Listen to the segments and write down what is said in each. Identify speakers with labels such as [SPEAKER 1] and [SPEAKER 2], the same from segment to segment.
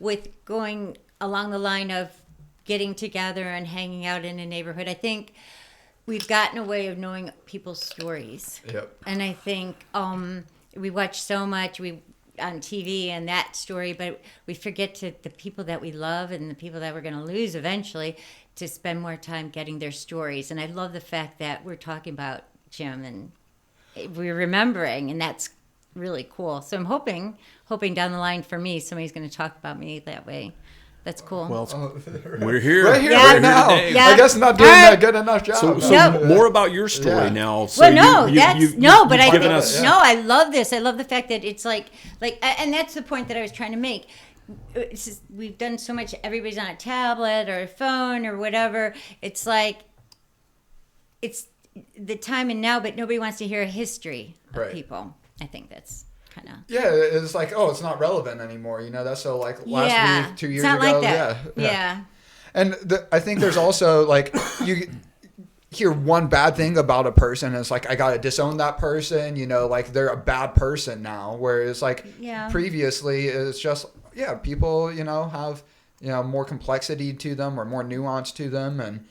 [SPEAKER 1] with going along the line of getting together and hanging out in a neighborhood, I think we've gotten a way of knowing people's stories.
[SPEAKER 2] Yep.
[SPEAKER 1] And I think we watch so much on TV and that story, but we forget to the people that we love and the people that we're going to lose eventually to spend more time getting their stories. And I love the fact that we're talking about Jim and we're remembering, and that's really cool. So I'm hoping down the line for me, somebody's going to talk about me that way. That's cool.
[SPEAKER 3] Well, we're here.
[SPEAKER 2] Right here,
[SPEAKER 1] Yeah.
[SPEAKER 2] right now.
[SPEAKER 1] Yeah.
[SPEAKER 2] I guess not doing a good enough job.
[SPEAKER 3] So more about your story now. So
[SPEAKER 1] I
[SPEAKER 3] given us.
[SPEAKER 1] No, I love this. I love the fact that it's like, and that's the point that I was trying to make. It's just, we've done so much. Everybody's on a tablet or a phone or whatever. It's like, it's the time and now, but nobody wants to hear a history of people. I think that's kind of.
[SPEAKER 2] Yeah, it's like, oh, it's not relevant anymore. That's so like last week, 2 years
[SPEAKER 1] it's not
[SPEAKER 2] ago.
[SPEAKER 1] Like that.
[SPEAKER 2] Yeah. And I think there's also like you hear one bad thing about a person, and it's like I gotta disown that person. Like they're a bad person now. Whereas like previously, it's just people have more complexity to them or more nuance to them, and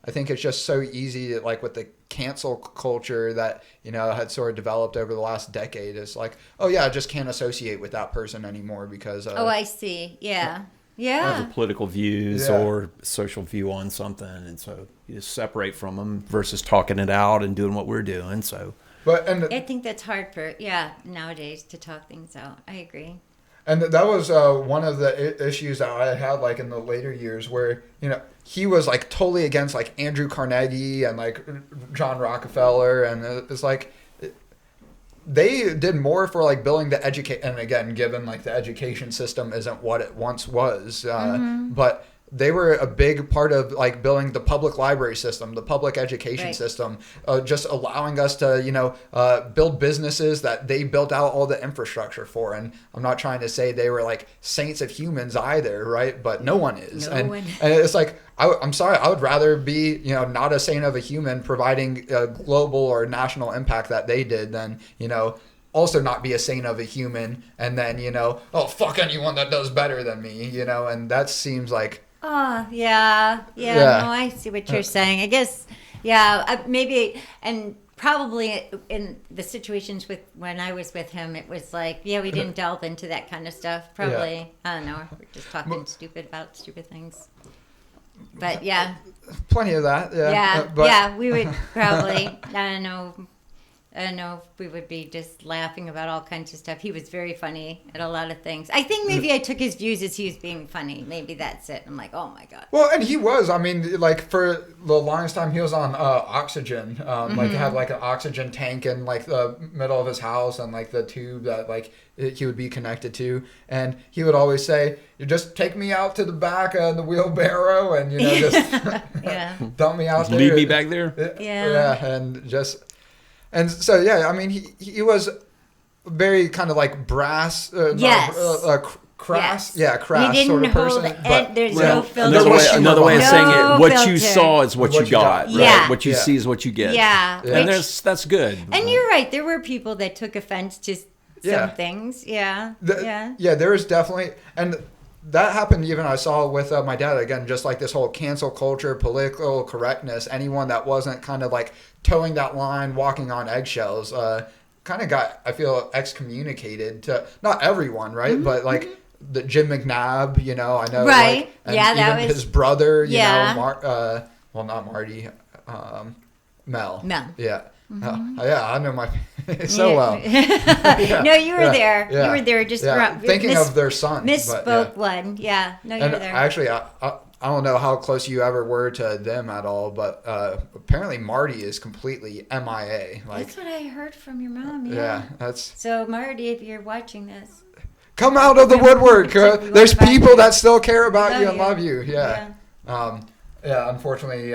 [SPEAKER 2] I think it's just so easy to, like with the cancel culture that had sort of developed over the last decade. It's like, oh yeah, I just can't associate with that person anymore because
[SPEAKER 1] I see. Yeah.
[SPEAKER 3] Have political views or social view on something, and so you just separate from them versus talking it out and doing what we're doing. So,
[SPEAKER 1] I think that's hard for nowadays to talk things out. I agree.
[SPEAKER 2] And that was one of the issues that I had like in the later years where, he was like totally against like Andrew Carnegie and like John Rockefeller. And it's like they did more for like building the and again, given like the education system isn't what it once was, but they were a big part of like building the public library system, the public education system, just allowing us to, build businesses that they built out all the infrastructure for. And I'm not trying to say they were like saints of humans either, right? But no one is. And it's like, I'm sorry, I would rather be, not a saint of a human providing a global or national impact that they did than, also not be a saint of a human and then, oh, fuck anyone that does better than me, and that seems like...
[SPEAKER 1] Oh, yeah. No, I see what you're saying. I guess, maybe, and probably in the situations when I was with him, it was like, we didn't delve into that kind of stuff. Probably, I don't know, we're just talking about stupid things. But
[SPEAKER 2] plenty of that.
[SPEAKER 1] We would probably, I don't know if we would be just laughing about all kinds of stuff. He was very funny at a lot of things. I think maybe I took his views as he was being funny. Maybe that's it. I'm like, oh my God.
[SPEAKER 2] Well, and he was. I mean, like for the longest time, he was on oxygen. Like had like an oxygen tank in like the middle of his house and like the tube that like he would be connected to. And he would always say, "You just take me out to the back of the wheelbarrow and just dump me out there.
[SPEAKER 3] Leave me back there."
[SPEAKER 2] And so, I mean, he was very kind of like brass, crass, crass sort of person.
[SPEAKER 1] But there's no filter.
[SPEAKER 3] Another way of saying it, what you saw is what you got, right?
[SPEAKER 1] Yeah.
[SPEAKER 3] What you see is what you get.
[SPEAKER 1] Yeah.
[SPEAKER 3] And that's good.
[SPEAKER 1] And you're right. There were people that took offense to some things. Yeah.
[SPEAKER 2] There was definitely... And that happened even I saw with my dad, again, just like this whole cancel culture, political correctness, anyone that wasn't kind of like towing that line, walking on eggshells, kind of got, I feel, excommunicated to, not everyone, right? But like the Jim McNabb, I know.
[SPEAKER 1] Right.
[SPEAKER 2] Like, and that was his brother, know, not Marty, Mel.
[SPEAKER 1] Yeah.
[SPEAKER 2] I know my so well.
[SPEAKER 1] No, you were there. You were there just
[SPEAKER 2] thinking of their son.
[SPEAKER 1] Misspoke one. Yeah. No, you were there.
[SPEAKER 2] Actually, I don't know how close you ever were to them at all, but apparently Marty is completely MIA. Like,
[SPEAKER 1] that's what I heard from your mom.
[SPEAKER 2] Yeah, that's.
[SPEAKER 1] So Marty, if you're watching this,
[SPEAKER 2] come out of the woodwork. There's people that still care about you and love you. Yeah. Unfortunately,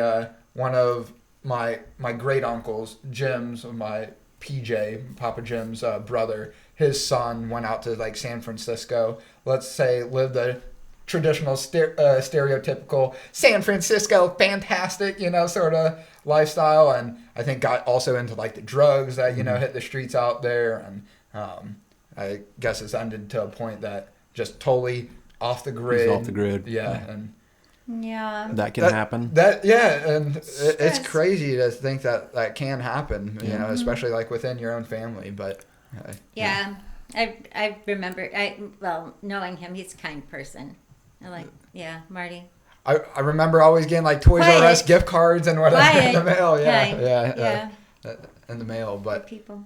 [SPEAKER 2] one of my great uncles, Jim's, my PJ, Papa Jim's brother, his son went out to like San Francisco. Let's say lived a traditional stereotypical San Francisco fantastic, sort of lifestyle, and I think got also into like the drugs that hit the streets out there, and I guess it's ended to a point that just totally off the grid.
[SPEAKER 3] He's off the grid.
[SPEAKER 2] Yeah, and
[SPEAKER 1] Yeah.
[SPEAKER 3] That can happen.
[SPEAKER 2] And it's crazy to think that can happen. You know, especially like within your own family. But
[SPEAKER 1] Yeah. I remember. Knowing him, he's a kind person. Marty.
[SPEAKER 2] I remember always getting like Toys R Us gift cards and whatever in the mail. Yeah. In the mail, but
[SPEAKER 1] People.